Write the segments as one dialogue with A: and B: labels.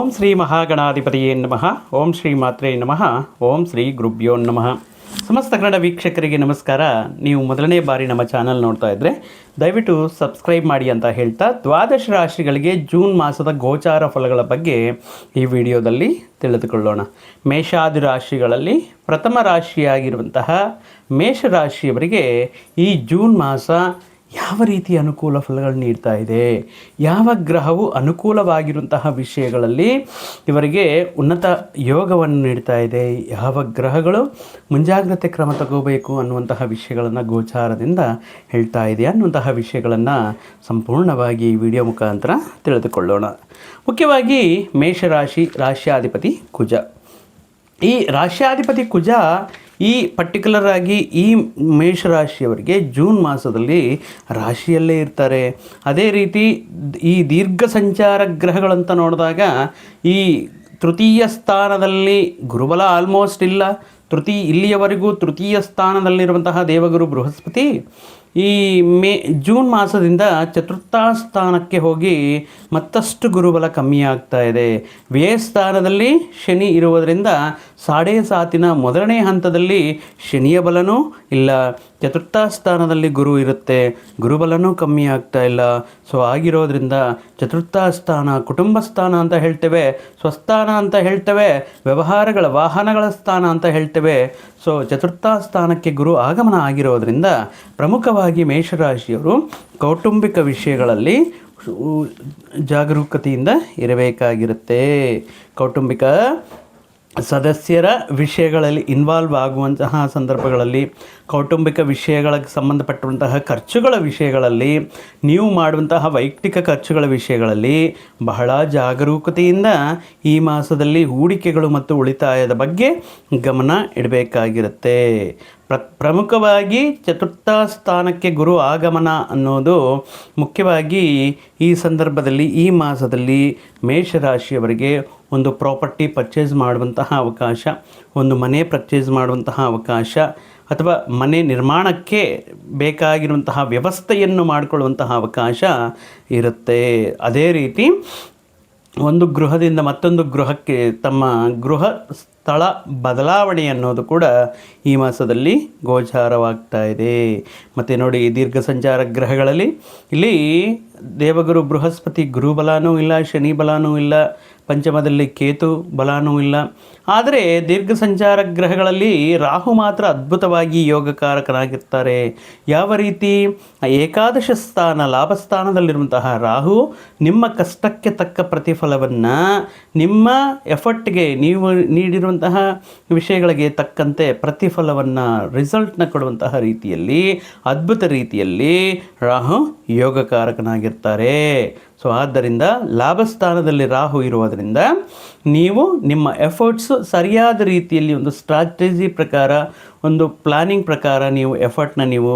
A: ಓಂ ಶ್ರೀ ಮಹಾಗಣಾಧಿಪತಿಯೇ ನಮಃ. ಓಂ ಶ್ರೀ ಮಾತ್ರೇ ನಮಃ. ಓಂ ಶ್ರೀ ಗುರುಭ್ಯೋ ನಮಃ. ಸಮಸ್ತ ಕನ್ನಡ ವೀಕ್ಷಕರಿಗೆ ನಮಸ್ಕಾರ. ನೀವು ಮೊದಲನೇ ಬಾರಿ ನಮ್ಮ ಚಾನಲ್ ನೋಡ್ತಾ ಇದ್ದರೆ ದಯವಿಟ್ಟು ಸಬ್ಸ್ಕ್ರೈಬ್ ಮಾಡಿ ಅಂತ ಹೇಳ್ತಾ, ದ್ವಾದಶ ರಾಶಿಗಳಿಗೆ ಜೂನ್ ಮಾಸದ ಗೋಚಾರ ಫಲಗಳ ಬಗ್ಗೆ ಈ ವಿಡಿಯೋದಲ್ಲಿ ತಿಳಿದುಕೊಳ್ಳೋಣ. ಮೇಷಾದಿ ರಾಶಿಗಳಲ್ಲಿ ಪ್ರಥಮ ರಾಶಿಯಾಗಿರುವಂತಹ ಮೇಷರಾಶಿಯವರಿಗೆ ಈ ಜೂನ್ ಮಾಸ ಯಾವ ರೀತಿ ಅನುಕೂಲ ಫಲಗಳು ನೀಡ್ತಾ ಇದೆ, ಯಾವ ಗ್ರಹವು ಅನುಕೂಲವಾಗಿರುವಂತಹ ವಿಷಯಗಳಲ್ಲಿ ಇವರಿಗೆ ಉನ್ನತ ಯೋಗವನ್ನು ನೀಡ್ತಾ ಇದೆ, ಯಾವ ಗ್ರಹಗಳು ಮುಂಜಾಗ್ರತೆ ಕ್ರಮ ತಗೋಬೇಕು ಅನ್ನುವಂತಹ ವಿಷಯಗಳನ್ನು ಗೋಚಾರದಿಂದ ಹೇಳ್ತಾ ಇದೆ ಅನ್ನುವಂತಹ ವಿಷಯಗಳನ್ನು ಸಂಪೂರ್ಣವಾಗಿ ಈ ವಿಡಿಯೋ ಮುಖಾಂತರ ತಿಳಿದುಕೊಳ್ಳೋಣ. ಮುಖ್ಯವಾಗಿ ಮೇಷರಾಶಿ ರಾಶ್ಯಾಧಿಪತಿ ಕುಜ. ಈ ರಾಶ್ಯಾಧಿಪತಿ ಕುಜ ಈ ಪರ್ಟಿಕ್ಯುಲರ್ ಆಗಿ ಈ ಮೇಷರಾಶಿಯವರಿಗೆ ಜೂನ್ ಮಾಸದಲ್ಲಿ ರಾಶಿಯಲ್ಲೇ ಇರ್ತಾರೆ. ಅದೇ ರೀತಿ ಈ ದೀರ್ಘ ಸಂಚಾರ ಗ್ರಹಗಳಂತ ನೋಡಿದಾಗ ಈ ತೃತೀಯ ಸ್ಥಾನದಲ್ಲಿ ಗುರುಬಲ ಆಲ್ಮೋಸ್ಟ್ ಇಲ್ಲ. ಇಲ್ಲಿಯವರೆಗೂ ತೃತೀಯ ಸ್ಥಾನದಲ್ಲಿರುವಂತಹ ದೇವಗುರು ಬೃಹಸ್ಪತಿ ಈ ಜೂನ್ ಮಾಸದಿಂದ ಚತುರ್ಥ ಸ್ಥಾನಕ್ಕೆ ಹೋಗಿ ಮತ್ತಷ್ಟು ಗುರುಬಲ ಕಮ್ಮಿ ಆಗ್ತಾ ಇದೆ. ವ್ಯಯ ಸ್ಥಾನದಲ್ಲಿ ಶನಿ ಇರುವುದರಿಂದ ಸಾಡೇ ಸಾತಿನ ಮೊದಲನೇ ಹಂತದಲ್ಲಿ ಶನಿಯ ಬಲನೂ ಇಲ್ಲ. ಚತುರ್ಥ ಸ್ಥಾನದಲ್ಲಿ ಗುರು ಇರುತ್ತೆ, ಗುರುಬಲನೂ ಕಮ್ಮಿ ಆಗ್ತಾ ಇಲ್ಲ. ಸೊ ಆಗಿರೋದ್ರಿಂದ ಚತುರ್ಥ ಸ್ಥಾನ ಕುಟುಂಬ ಸ್ಥಾನ ಅಂತ ಹೇಳ್ತೇವೆ, ಸ್ವಸ್ಥಾನ ಅಂತ ಹೇಳ್ತೇವೆ, ವ್ಯವಹಾರಗಳ ವಾಹನಗಳ ಸ್ಥಾನ ಅಂತ ಹೇಳ್ತೇವೆ. ಸೊ ಚತುರ್ಥ ಸ್ಥಾನಕ್ಕೆ ಗುರು ಆಗಮನ ಆಗಿರೋದ್ರಿಂದ ಪ್ರಮುಖವಾಗಿ ಮೇಷರಾಶಿಯವರು ಕೌಟುಂಬಿಕ ವಿಷಯಗಳಲ್ಲಿ ಜಾಗರೂಕತೆಯಿಂದ ಇರಬೇಕಾಗಿರುತ್ತೆ. ಕೌಟುಂಬಿಕ ಸದಸ್ಯರ ವಿಷಯಗಳಲ್ಲಿ ಇನ್ವಾಲ್ವ್ ಆಗುವಂತಹ ಸಂದರ್ಭಗಳಲ್ಲಿ, ಕೌಟುಂಬಿಕ ವಿಷಯಗಳಿಗೆ ಸಂಬಂಧಪಟ್ಟಂತಹ ಖರ್ಚುಗಳ ವಿಷಯಗಳಲ್ಲಿ, ನೀವು ಮಾಡುವಂತಹ ವೈಯಕ್ತಿಕ ಖರ್ಚುಗಳ ವಿಷಯಗಳಲ್ಲಿ ಬಹಳ ಜಾಗರೂಕತೆಯಿಂದ ಈ ಮಾಸದಲ್ಲಿ ಹೂಡಿಕೆಗಳು ಮತ್ತು ಉಳಿತಾಯದ ಬಗ್ಗೆ ಗಮನ ಇಡಬೇಕಾಗಿರುತ್ತೆ. ಪ್ರಮುಖವಾಗಿ ಚತುರ್ಥ ಸ್ಥಾನಕ್ಕೆ ಗುರು ಆಗಮನ ಅನ್ನೋದು ಮುಖ್ಯವಾಗಿ ಈ ಸಂದರ್ಭದಲ್ಲಿ ಈ ಮಾಸದಲ್ಲಿ ಮೇಷರಾಶಿಯವರಿಗೆ ಒಂದು ಪ್ರಾಪರ್ಟಿ ಪರ್ಚೇಸ್ ಮಾಡುವಂತಹ ಅವಕಾಶ, ಒಂದು ಮನೆ ಪರ್ಚೇಸ್ ಮಾಡುವಂತಹ ಅವಕಾಶ, ಅಥವಾ ಮನೆ ನಿರ್ಮಾಣಕ್ಕೆ ಬೇಕಾಗಿರುವಂತಹ ವ್ಯವಸ್ಥೆಯನ್ನು ಮಾಡಿಕೊಳ್ಳುವಂತಹ ಅವಕಾಶ ಇರುತ್ತೆ. ಅದೇ ರೀತಿ ಒಂದು ಗೃಹದಿಂದ ಮತ್ತೊಂದು ಗೃಹಕ್ಕೆ ತಮ್ಮ ಗೃಹ ಸ್ಥಳ ಬದಲಾವಣೆ ಅನ್ನೋದು ಕೂಡ ಈ ಮಾಸದಲ್ಲಿ ಗೋಚಾರವಾಗ್ತಾ ಇದೆ. ಮತ್ತು ನೋಡಿ, ದೀರ್ಘ ಸಂಚಾರ ಗ್ರಹಗಳಲ್ಲಿ ಇಲ್ಲಿ ದೇವಗುರು ಬೃಹಸ್ಪತಿ ಗುರುಬಲನೂ ಇಲ್ಲ, ಶನಿ ಬಲನೂ ಇಲ್ಲ, ಪಂಚಮದಲ್ಲಿ ಕೇತು ಬಲನೂ ಇಲ್ಲ. ಆದರೆ ದೀರ್ಘ ಸಂಚಾರ ಗ್ರಹಗಳಲ್ಲಿ ರಾಹು ಮಾತ್ರ ಅದ್ಭುತವಾಗಿ ಯೋಗಕಾರಕನಾಗಿರ್ತಾರೆ. ಯಾವ ರೀತಿ? ಏಕಾದಶ ಸ್ಥಾನ ಲಾಭಸ್ಥಾನದಲ್ಲಿರುವಂತಹ ರಾಹು ನಿಮ್ಮ ಕಷ್ಟಕ್ಕೆ ತಕ್ಕ ಪ್ರತಿಫಲವನ್ನು, ನಿಮ್ಮ ಎಫರ್ಟ್ಗೆ ನೀವು ನೀಡಿರುವಂತಹ ವಿಷಯಗಳಿಗೆ ತಕ್ಕಂತೆ ಪ್ರತಿಫಲವನ್ನು, ರಿಸಲ್ಟ್ನ ಕೊಡುವಂತಹ ರೀತಿಯಲ್ಲಿ, ಅದ್ಭುತ ರೀತಿಯಲ್ಲಿ ರಾಹು ಯೋಗಕಾರಕನಾಗಿರ್ತಾರೆ. ಸೊ ಆದ್ದರಿಂದ ಲಾಭಸ್ಥಾನದಲ್ಲಿ ರಾಹು ಇರುವುದರಿಂದ ನೀವು ನಿಮ್ಮ ಎಫರ್ಟ್ಸು ಸರಿಯಾದ ರೀತಿಯಲ್ಲಿ ಒಂದು ಸ್ಟ್ರಾಟಜಿ ಪ್ರಕಾರ, ಒಂದು ಪ್ಲಾನಿಂಗ್ ಪ್ರಕಾರ ನೀವು ಎಫರ್ಟ್ನ ನೀವು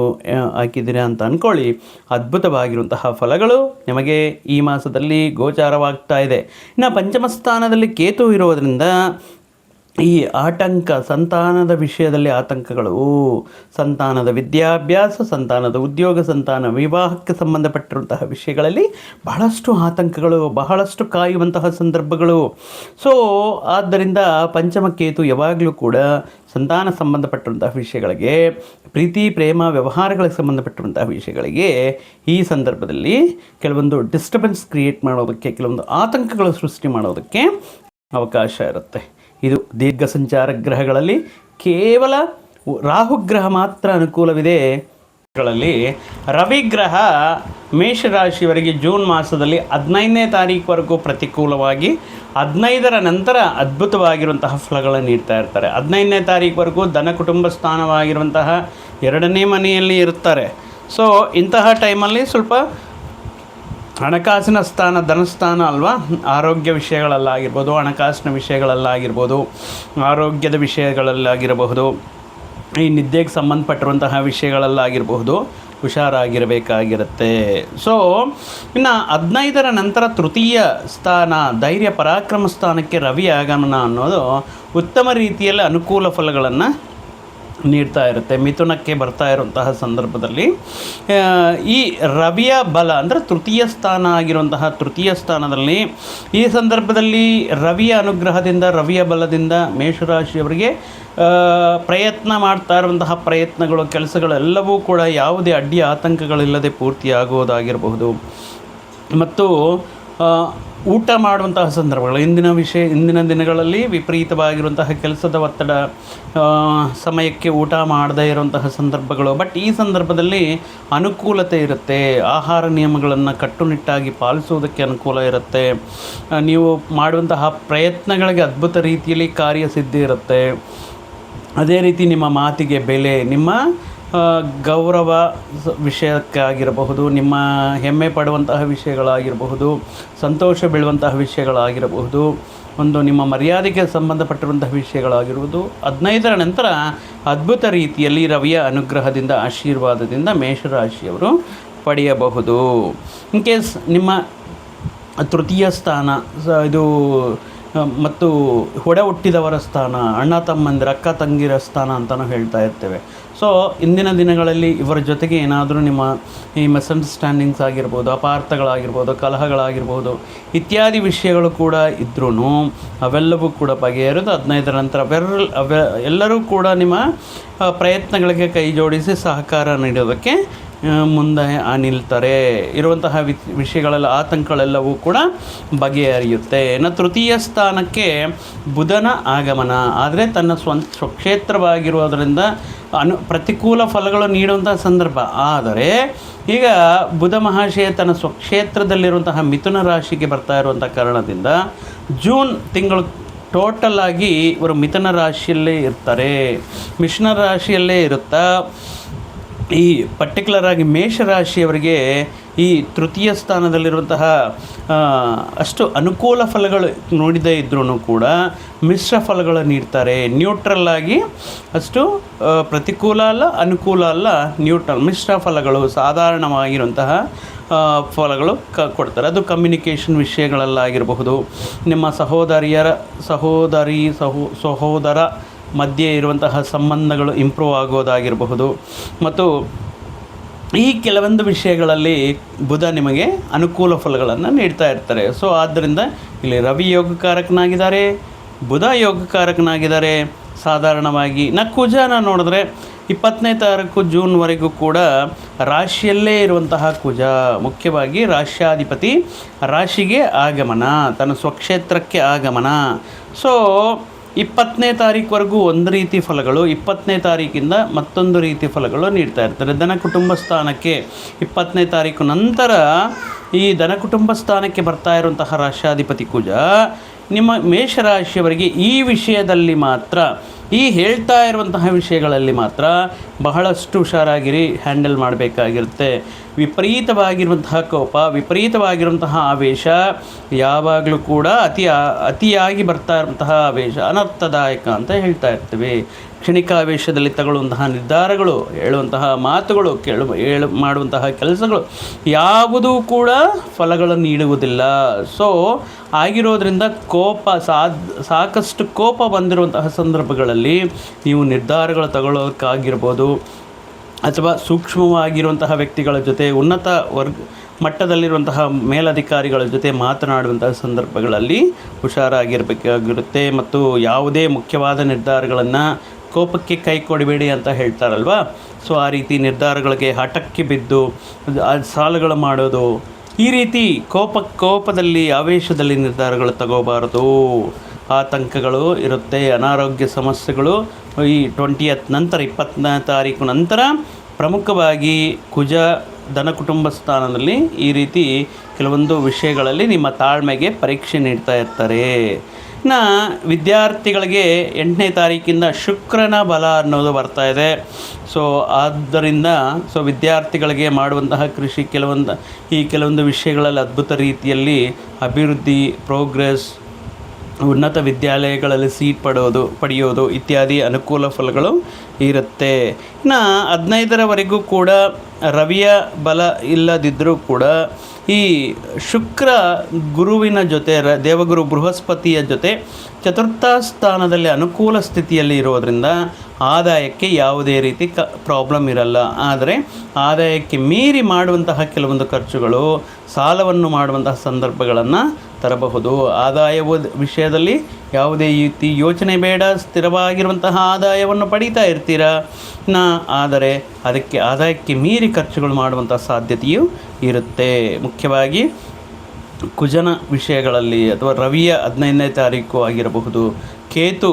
A: ಹಾಕಿದ್ದೀರಾ ಅಂತ ಅಂದ್ಕೊಳ್ಳಿ, ಅದ್ಭುತವಾಗಿರುವಂತಹ ಫಲಗಳು ನಿಮಗೆ ಈ ಮಾಸದಲ್ಲಿ ಗೋಚಾರವಾಗ್ತಾ ಇದೆ. ಇನ್ನು ಪಂಚಮ ಸ್ಥಾನದಲ್ಲಿ ಕೇತು ಇರೋದರಿಂದ ಈ ಆತಂಕ, ಸಂತಾನದ ವಿಷಯದಲ್ಲಿ ಆತಂಕಗಳು, ಸಂತಾನದ ವಿದ್ಯಾಭ್ಯಾಸ, ಸಂತಾನದ ಉದ್ಯೋಗ, ಸಂತಾನ ವಿವಾಹಕ್ಕೆ ಸಂಬಂಧಪಟ್ಟಿರುವಂತಹ ವಿಷಯಗಳಲ್ಲಿ ಬಹಳಷ್ಟು ಆತಂಕಗಳು, ಬಹಳಷ್ಟು ಕಾಯುವಂತಹ ಸಂದರ್ಭಗಳು. ಸೊ ಆದ್ದರಿಂದ ಪಂಚಮಕೇತು ಯಾವಾಗಲೂ ಕೂಡ ಸಂತಾನ ಸಂಬಂಧಪಟ್ಟಿರುವಂತಹ ವಿಷಯಗಳಿಗೆ, ಪ್ರೀತಿ ಪ್ರೇಮ ವ್ಯವಹಾರಗಳಿಗೆ ಸಂಬಂಧಪಟ್ಟಿರುವಂತಹ ವಿಷಯಗಳಿಗೆ ಈ ಸಂದರ್ಭದಲ್ಲಿ ಕೆಲವೊಂದು ಡಿಸ್ಟರ್ಬೆನ್ಸ್ ಕ್ರಿಯೇಟ್ ಮಾಡೋದಕ್ಕೆ, ಕೆಲವೊಂದು ಆತಂಕಗಳು ಸೃಷ್ಟಿ ಮಾಡೋದಕ್ಕೆ ಅವಕಾಶ ಇರುತ್ತೆ. ಇದು ದೀರ್ಘ ಸಂಚಾರ ಗ್ರಹಗಳಲ್ಲಿ ಕೇವಲ ರಾಹುಗ್ರಹ ಮಾತ್ರ ಅನುಕೂಲವಿದೆ. ರವಿಗ್ರಹ ಮೇಷರಾಶಿಯವರಿಗೆ ಜೂನ್ ಮಾಸದಲ್ಲಿ 15ನೇ ತಾರೀಕುವರೆಗೂ ಪ್ರತಿಕೂಲವಾಗಿ, 15ರ ನಂತರ ಅದ್ಭುತವಾಗಿರುವಂತಹ ಫಲಗಳನ್ನು ನೀಡ್ತಾ ಇರ್ತಾರೆ. 15ನೇ ತಾರೀಕುವರೆಗೂ ಧನ ಕುಟುಂಬ ಸ್ಥಾನವಾಗಿರುವಂತಹ 2ನೇ ಮನೆಯಲ್ಲಿ ಇರ್ತಾರೆ. ಸೊ ಇಂತಹ ಟೈಮಲ್ಲಿ ಸ್ವಲ್ಪ ಹಣಕಾಸಿನ ಸ್ಥಾನ, ಧನಸ್ಥಾನ ಅಲ್ವಾ, ಆರೋಗ್ಯ ವಿಷಯಗಳಲ್ಲಾಗಿರ್ಬೋದು, ಹಣಕಾಸಿನ ವಿಷಯಗಳಲ್ಲಾಗಿರ್ಬೋದು, ಆರೋಗ್ಯದ ವಿಷಯಗಳಲ್ಲಾಗಿರಬಹುದು, ಈ ನಿದ್ದೆಗೆ ಸಂಬಂಧಪಟ್ಟಿರುವಂತಹ ವಿಷಯಗಳಲ್ಲಾಗಿರಬಹುದು, ಹುಷಾರಾಗಿರಬೇಕಾಗಿರುತ್ತೆ. ಸೊ ಇನ್ನು 15ರ ನಂತರ ತೃತೀಯ ಸ್ಥಾನ, ಧೈರ್ಯ ಪರಾಕ್ರಮ ಸ್ಥಾನಕ್ಕೆ ರವಿ ಆಗಮನ ಅನ್ನೋದು ಉತ್ತಮ ರೀತಿಯಲ್ಲಿ ಅನುಕೂಲ ಫಲಗಳನ್ನು ನೀಡ್ತಾ ಇರುತ್ತೆ. ಮಿಥುನಕ್ಕೆ ಬರ್ತಾ ಇರುವಂತಹ ಸಂದರ್ಭದಲ್ಲಿ ಈ ರವಿಯ ಬಲ ಅಂದರೆ ತೃತೀಯ ಸ್ಥಾನ ಆಗಿರುವಂತಹ ತೃತೀಯ ಸ್ಥಾನದಲ್ಲಿ ಈ ಸಂದರ್ಭದಲ್ಲಿ ರವಿಯ ಅನುಗ್ರಹದಿಂದ, ರವಿಯ ಬಲದಿಂದ ಮೇಷರಾಶಿಯವರಿಗೆ ಪ್ರಯತ್ನ ಮಾಡ್ತಾ ಇರುವಂತಹ ಪ್ರಯತ್ನಗಳು, ಕೆಲಸಗಳೆಲ್ಲವೂ ಕೂಡ ಯಾವುದೇ ಅಡ್ಡಿ ಆತಂಕಗಳಿಲ್ಲದೆ ಪೂರ್ತಿಯಾಗುವುದಾಗಿರಬಹುದು. ಮತ್ತು ಊಟ ಮಾಡುವಂತಹ ಸಂದರ್ಭಗಳು, ಇಂದಿನ ದಿನಗಳಲ್ಲಿ ವಿಪರೀತವಾಗಿರುವಂತಹ ಕೆಲಸದ ಒತ್ತಡ, ಸಮಯಕ್ಕೆ ಊಟ ಮಾಡದೇ ಇರುವಂತಹ ಸಂದರ್ಭಗಳು. ಬಟ್ ಈ ಸಂದರ್ಭದಲ್ಲಿ ಅನುಕೂಲತೆ ಇರುತ್ತೆ. ಆಹಾರ ನಿಯಮಗಳನ್ನು ಕಟ್ಟುನಿಟ್ಟಾಗಿ ಪಾಲಿಸುವುದಕ್ಕೆ ಅನುಕೂಲ ಇರುತ್ತೆ. ನೀವು ಮಾಡುವಂತಹ ಪ್ರಯತ್ನಗಳಿಗೆ ಅದ್ಭುತ ರೀತಿಯಲ್ಲಿ ಕಾರ್ಯಸಿದ್ಧಿ ಇರುತ್ತೆ. ಅದೇ ರೀತಿ ನಿಮ್ಮ ಮಾತಿಗೆ ಬೆಲೆ, ನಿಮ್ಮ ಗೌರವ ವಿಷಯಕ್ಕಾಗಿರಬಹುದು, ನಿಮ್ಮ ಹೆಮ್ಮೆ ಪಡುವಂತಹ ವಿಷಯಗಳಾಗಿರಬಹುದು, ಸಂತೋಷ ಬೀಳುವಂತಹ ವಿಷಯಗಳಾಗಿರಬಹುದು, ಒಂದು ನಿಮ್ಮ ಮರ್ಯಾದೆಗೆ ಸಂಬಂಧಪಟ್ಟಿರುವಂತಹ ವಿಷಯಗಳಾಗಿರುವುದು 15ರ ನಂತರ ಅದ್ಭುತ ರೀತಿಯಲ್ಲಿ ರವಿಯ ಅನುಗ್ರಹದಿಂದ, ಆಶೀರ್ವಾದದಿಂದ ಮೇಷರಾಶಿಯವರು ಪಡೆಯಬಹುದು. ಇನ್ ಕೇಸ್ ನಿಮ್ಮ ತೃತೀಯ ಸ್ಥಾನ ಇದು ಮತ್ತು ಒಡ ಹುಟ್ಟಿದವರ ಸ್ಥಾನ, ಅಣ್ಣ ತಮ್ಮಂದಿರ, ಅಕ್ಕ ತಂಗಿರ ಸ್ಥಾನ ಅಂತಲೂ ಹೇಳ್ತಾ ಇರ್ತೇವೆ. ಸೊ ಇಂದಿನ ದಿನಗಳಲ್ಲಿ ಇವರ ಜೊತೆಗೆ ಏನಾದರೂ ನಿಮ್ಮ ಈ ಮಿಸ್ಅಂಡರ್ಸ್ಟ್ಯಾಂಡಿಂಗ್ಸ್ ಆಗಿರ್ಬೋದು, ಅಪಾರ್ಥಗಳಾಗಿರ್ಬೋದು, ಕಲಹಗಳಾಗಿರ್ಬೋದು ಇತ್ಯಾದಿ ವಿಷಯಗಳು ಕೂಡ ಇದ್ರೂ ಅವೆಲ್ಲವೂ ಕೂಡ ಬಗೆಹರಿದು 15ರ ನಂತರ ಎಲ್ಲರೂ ಕೂಡ ನಿಮ್ಮ ಪ್ರಯತ್ನಗಳಿಗೆ ಕೈ ಜೋಡಿಸಿ ಸಹಕಾರ ನೀಡೋದಕ್ಕೆ ಮುಂದೆ ನಿಲ್ತಾರೆ. ಇರುವಂತಹ ವಿಷಯಗಳೆಲ್ಲ, ಆತಂಕಗಳೆಲ್ಲವೂ ಕೂಡ ಬಗೆಹರಿಯುತ್ತೆ. ಇನ್ನು ತೃತೀಯ ಸ್ಥಾನಕ್ಕೆ ಬುಧನ ಆಗಮನ ಆದರೆ ತನ್ನ ಸ್ವಕ್ಷೇತ್ರವಾಗಿರುವುದರಿಂದ ಪ್ರತಿಕೂಲ ಫಲಗಳು ನೀಡುವಂತಹ ಸಂದರ್ಭ. ಆದರೆ ಈಗ ಬುಧ ಮಹಾಶಯ ತನ್ನ ಸ್ವಕ್ಷೇತ್ರದಲ್ಲಿರುವಂತಹ ಮಿಥುನ ರಾಶಿಗೆ ಬರ್ತಾ ಇರುವಂಥ ಕಾರಣದಿಂದ ಜೂನ್ ತಿಂಗಳು ಟೋಟಲ್ ಆಗಿ ಇವರು ಮಿಥುನ ರಾಶಿಯಲ್ಲೇ ಇರ್ತಾರೆ. ಮಿಥುನ ರಾಶಿಯಲ್ಲೇ ಇರುತ್ತಾ ಈ ಪರ್ಟಿಕ್ಯುಲರ್ ಆಗಿ ಮೇಷರಾಶಿಯವರಿಗೆ ಈ ತೃತೀಯ ಸ್ಥಾನದಲ್ಲಿರುವಂತಹ ಅಷ್ಟು ಅನುಕೂಲ ಫಲಗಳು ನೋಡಿದೇ ಇದ್ರೂ ಕೂಡ ಮಿಶ್ರ ಫಲಗಳು ನೀಡ್ತಾರೆ. ನ್ಯೂಟ್ರಲ್ ಆಗಿ, ಅಷ್ಟು ಪ್ರತಿಕೂಲ ಅಲ್ಲ, ಅನುಕೂಲ ಅಲ್ಲ, ನ್ಯೂಟ್ರಲ್ ಮಿಶ್ರ ಫಲಗಳು, ಸಾಧಾರಣವಾಗಿರುವಂತಹ ಫಲಗಳು ಕೊಡ್ತಾರೆ. ಅದು ಕಮ್ಯುನಿಕೇಷನ್ ವಿಷಯಗಳಲ್ಲಾಗಿರಬಹುದು, ನಿಮ್ಮ ಸಹೋದರ ಮಧ್ಯೆ ಇರುವಂತಹ ಸಂಬಂಧಗಳು ಇಂಪ್ರೂವ್ ಆಗೋದಾಗಿರಬಹುದು. ಮತ್ತು ಈ ಕೆಲವೊಂದು ವಿಷಯಗಳಲ್ಲಿ ಬುಧ ನಿಮಗೆ ಅನುಕೂಲ ಫಲಗಳನ್ನು ನೀಡ್ತಾ ಇರ್ತಾರೆ. ಸೊ ಆದ್ದರಿಂದ ಇಲ್ಲಿ ರವಿ ಯೋಗಕಾರಕನಾಗಿದ್ದಾರೆ, ಬುಧ ಯೋಗಕಾರಕನಾಗಿದ್ದಾರೆ. ಸಾಧಾರಣವಾಗಿ ಕುಜನ ನೋಡಿದ್ರೆ 20ನೇ ತಾರೀಕು ಜೂನ್ವರೆಗೂ ಕೂಡ ರಾಶಿಯಲ್ಲೇ ಇರುವಂತಹ ಕುಜ, ಮುಖ್ಯವಾಗಿ ರಾಶ್ಯಾಧಿಪತಿ ರಾಶಿಗೆ ಆಗಮನ, ತನ್ನ ಸ್ವಕ್ಷೇತ್ರಕ್ಕೆ ಆಗಮನ. ಸೊ 20ನೇ ತಾರೀಕುವರೆಗೂ ಒಂದು ರೀತಿ ಫಲಗಳು, 20ನೇ ತಾರೀಕಿಂದ ಮತ್ತೊಂದು ರೀತಿ ಫಲಗಳು ನೀಡ್ತಾ ಇರ್ತಾರೆ. ಧನ ಕುಟುಂಬ ಸ್ಥಾನಕ್ಕೆ 20ನೇ ತಾರೀಕು ನಂತರ ಈ ಧನ ಕುಟುಂಬ ಸ್ಥಾನಕ್ಕೆ ಬರ್ತಾ ಇರುವಂತಹ ರಾಶ್ಯಾಧಿಪತಿ ಕುಜ ನಿಮ್ಮ ಮೇಷರಾಶಿಯವರಿಗೆ ಈ ವಿಷಯದಲ್ಲಿ ಮಾತ್ರ, ಈ ಹೇಳ್ತಾ ಇರುವಂತಹ ವಿಷಯಗಳಲ್ಲಿ ಮಾತ್ರ ಬಹಳಷ್ಟು ಹುಷಾರಾಗಿರಿ, ಹ್ಯಾಂಡಲ್ ಮಾಡಬೇಕಾಗಿರುತ್ತೆ. ವಿಪರೀತವಾಗಿರುವಂತಹ ಕೋಪ, ವಿಪರೀತವಾಗಿರುವಂತಹ ಆವೇಶ, ಯಾವಾಗಲೂ ಕೂಡ ಅತಿಯಾಗಿ ಬರ್ತಾ ಇರುವಂತಹ ಆವೇಶ ಅನರ್ಥದಾಯಕ ಅಂತ ಹೇಳ್ತಾ ಇರ್ತೀವಿ. ಕ್ಷಣಿಕ ಆವೇಶದಲ್ಲಿ ತಗೊಳ್ಳುವಂತಹ ನಿರ್ಧಾರಗಳು, ಹೇಳುವಂತಹ ಮಾತುಗಳು, ಮಾಡುವಂತಹ ಕೆಲಸಗಳು ಯಾವುದೂ ಕೂಡ ಫಲಗಳನ್ನು ನೀಡುವುದಿಲ್ಲ. ಸೊ ಆಗಿರೋದ್ರಿಂದ ಸಾಕಷ್ಟು ಕೋಪ ಬಂದಿರುವಂತಹ ಸಂದರ್ಭಗಳಲ್ಲಿ ನೀವು ನಿರ್ಧಾರಗಳು ತಗೊಳ್ಳೋಕ್ಕಾಗಿರ್ಬೋದು, ಅಥವಾ ಸೂಕ್ಷ್ಮವಾಗಿರುವಂತಹ ವ್ಯಕ್ತಿಗಳ ಜೊತೆ, ಉನ್ನತ ಮಟ್ಟದಲ್ಲಿರುವಂತಹ ಮೇಲಧಿಕಾರಿಗಳ ಜೊತೆ ಮಾತನಾಡುವಂತಹ ಸಂದರ್ಭಗಳಲ್ಲಿ ಹುಷಾರಾಗಿರಬೇಕಾಗಿರುತ್ತೆ. ಮತ್ತು ಯಾವುದೇ ಮುಖ್ಯವಾದ ನಿರ್ಧಾರಗಳನ್ನು ಕೋಪಕ್ಕೆ ಕೈ ಕೊಡಬೇಡಿ ಅಂತ ಹೇಳ್ತಾರಲ್ವ. ಸೊ ಆ ರೀತಿ ನಿರ್ಧಾರಗಳಿಗೆ ಹಠಕ್ಕೆ ಬಿದ್ದು ಸಾಲಗಳು ಮಾಡೋದು, ಈ ರೀತಿ ಕೋಪದಲ್ಲಿ ಆವೇಶದಲ್ಲಿ ನಿರ್ಧಾರಗಳು ತಗೋಬಾರದು. ಆತಂಕಗಳು ಇರುತ್ತೆ, ಅನಾರೋಗ್ಯ ಸಮಸ್ಯೆಗಳು ಈ 20th ನಂತರ, 20ನೇ ತಾರೀಕು ನಂತರ ಪ್ರಮುಖವಾಗಿ ಕುಜ ಧನ ಕುಟುಂಬ ಸ್ಥಾನದಲ್ಲಿ ಈ ರೀತಿ ಕೆಲವೊಂದು ವಿಷಯಗಳಲ್ಲಿ ನಿಮ್ಮ ತಾಳ್ಮೆಗೆ ಪರೀಕ್ಷೆ ನೀಡ್ತಾ ಇರ್ತಾರೆ. ವಿದ್ಯಾರ್ಥಿಗಳಿಗೆ 8ನೇ ತಾರೀಕಿಂದ ಶುಕ್ರನ ಬಲ ಅನ್ನೋದು ಬರ್ತಾ ಇದೆ. ಸೊ ಆದ್ದರಿಂದ ವಿದ್ಯಾರ್ಥಿಗಳಿಗೆ ಮಾಡುವಂತಹ ಕೃಷಿ ಕೆಲವೊಂದು ವಿಷಯಗಳಲ್ಲಿ ಅದ್ಭುತ ರೀತಿಯಲ್ಲಿ ಅಭಿವೃದ್ಧಿ, ಪ್ರೋಗ್ರೆಸ್, ಉನ್ನತ ವಿದ್ಯಾಲಯಗಳಲ್ಲಿ ಸೀಟ್ ಪಡೆಯೋದು ಇತ್ಯಾದಿ ಅನುಕೂಲ ಫಲಗಳು ಇರುತ್ತೆ. 15ರವರೆಗೂ ಕೂಡ ರವಿಯ ಬಲ ಇಲ್ಲದಿದ್ದರೂ ಕೂಡ ಈ ಶುಕ್ರ ಗುರುವಿನ ಜೊತೆ ದೇವಗುರು ಬೃಹಸ್ಪತಿಯ ಜೊತೆ ಚತುರ್ಥ ಸ್ಥಾನದಲ್ಲಿ ಅನುಕೂಲ ಸ್ಥಿತಿಯಲ್ಲಿ ಇರೋದರಿಂದ ಆದಾಯಕ್ಕೆ ಯಾವುದೇ ರೀತಿ ಪ್ರಾಬ್ಲಮ್ ಇರಲ್ಲ. ಆದರೆ ಆದಾಯಕ್ಕೆ ಮೀರಿ ಮಾಡುವಂತಹ ಕೆಲವೊಂದು ಖರ್ಚುಗಳು, ಸಾಲವನ್ನು ಮಾಡುವಂತಹ ಸಂದರ್ಭಗಳನ್ನು ತರಬಹುದು. ಆದಾಯದ ವಿಷಯದಲ್ಲಿ ಯಾವುದೇ ರೀತಿ ಯೋಚನೆ ಬೇಡ, ಸ್ಥಿರವಾಗಿರುವಂತಹ ಆದಾಯವನ್ನು ಪಡೀತಾ ಇರ್ತೀರ. ಆದರೆ ಅದಕ್ಕೆ ಆದಾಯಕ್ಕೆ ಮೀರಿ ಖರ್ಚುಗಳು ಮಾಡುವಂಥ ಸಾಧ್ಯತೆಯೂ ಇರುತ್ತೆ. ಮುಖ್ಯವಾಗಿ ಕುಜನ ವಿಷಯಗಳಲ್ಲಿ ಅಥವಾ ರವಿಯ 15ನೇ ತಾರೀಕು ಆಗಿರಬಹುದು, ಕೇತು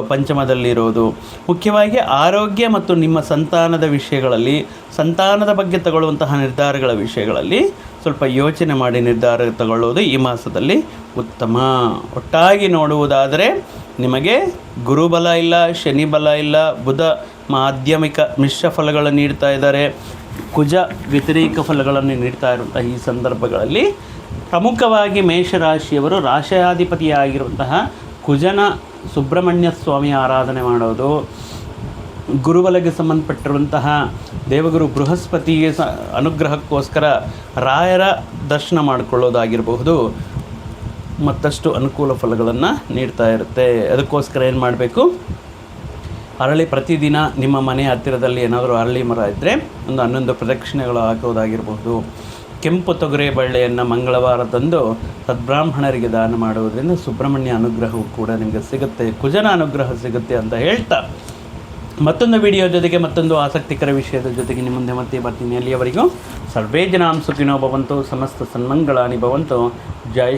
A: ಪಂಚಮದಲ್ಲಿರೋದು, ಮುಖ್ಯವಾಗಿ ಆರೋಗ್ಯ ಮತ್ತು ನಿಮ್ಮ ಸಂತಾನದ ವಿಷಯಗಳಲ್ಲಿ, ಸಂತಾನದ ಬಗ್ಗೆ ತಗೊಳ್ಳುವಂತಹ ನಿರ್ಧಾರಗಳ ವಿಷಯಗಳಲ್ಲಿ ಸ್ವಲ್ಪ ಯೋಚನೆ ಮಾಡಿ ನಿರ್ಧಾರ ತಗೊಳ್ಳೋದು ಈ ಮಾಸದಲ್ಲಿ ಉತ್ತಮ. ಒಟ್ಟಾಗಿ ನೋಡುವುದಾದರೆ ನಿಮಗೆ ಗುರುಬಲ ಇಲ್ಲ, ಶನಿ ಬಲ ಇಲ್ಲ, ಬುಧ ಮಾಧ್ಯಮಿಕ ಮಿಶ್ರ ಫಲಗಳನ್ನು ನೀಡ್ತಾ ಇದ್ದಾರೆ, ಕುಜ ವ್ಯತಿರೇಕ ಫಲಗಳನ್ನು ನೀಡ್ತಾ ಇರುವಂಥ ಈ ಸಂದರ್ಭಗಳಲ್ಲಿ ಪ್ರಮುಖವಾಗಿ ಮೇಷರಾಶಿಯವರು ರಾಶಯಾಧಿಪತಿಯಾಗಿರುವಂತಹ ಕುಜನ ಸುಬ್ರಹ್ಮಣ್ಯ ಸ್ವಾಮಿ ಆರಾಧನೆ ಮಾಡೋದು, ಗುರುಬಲಗೆ ಸಂಬಂಧಪಟ್ಟಿರುವಂತಹ ದೇವಗುರು ಬೃಹಸ್ಪತಿಗೆ ಅನುಗ್ರಹಕ್ಕೋಸ್ಕರ ರಾಯರ ದರ್ಶನ ಮಾಡಿಕೊಳ್ಳೋದಾಗಿರಬಹುದು, ಮತ್ತಷ್ಟು ಅನುಕೂಲ ಫಲಗಳನ್ನು ನೀಡ್ತಾ ಇರುತ್ತೆ. ಅದಕ್ಕೋಸ್ಕರ ಏನು ಮಾಡಬೇಕು, ಅರಳಿ ಪ್ರತಿದಿನ ನಿಮ್ಮ ಮನೆ ಹತ್ತಿರದಲ್ಲಿ ಏನಾದರೂ ಅರಳಿ ಮರ ಇದ್ದರೆ ಒಂದು 11 ಪ್ರದಕ್ಷಿಣೆಗಳು ಹಾಕೋದಾಗಿರಬಹುದು. ಕೆಂಪು ತೊಗರೆ ಬಳ್ಳೆಯನ್ನು ಮಂಗಳವಾರದಂದು ಸದ್ಬ್ರಾಹ್ಮಣರಿಗೆ ದಾನ ಮಾಡುವುದರಿಂದ ಸುಬ್ರಹ್ಮಣ್ಯ ಅನುಗ್ರಹವು ಕೂಡ ನಿಮಗೆ ಸಿಗುತ್ತೆ, ಕುಜನ ಅನುಗ್ರಹ ಸಿಗುತ್ತೆ ಅಂತ ಹೇಳ್ತಾ ಮತ್ತೊಂದು ವಿಡಿಯೋ ಜೊತೆಗೆ ಮತ್ತೊಂದು ಆಸಕ್ತಿಕರ ವಿಷಯದ ಜೊತೆಗೆ ನಿಮ್ಮ ಮುಂದೆ ಮತ್ತೆ ಬರ್ತೀನಿ. ಅಲ್ಲಿಯವರೆಗೂ ಸರ್ವೇ ಜನಾಂ ಸುಖಿನೋ ಭವಂತು, ಸಮಸ್ತ ಸನ್ಮಂಗಳಾನಿ ಭವಂತು. ಜೈ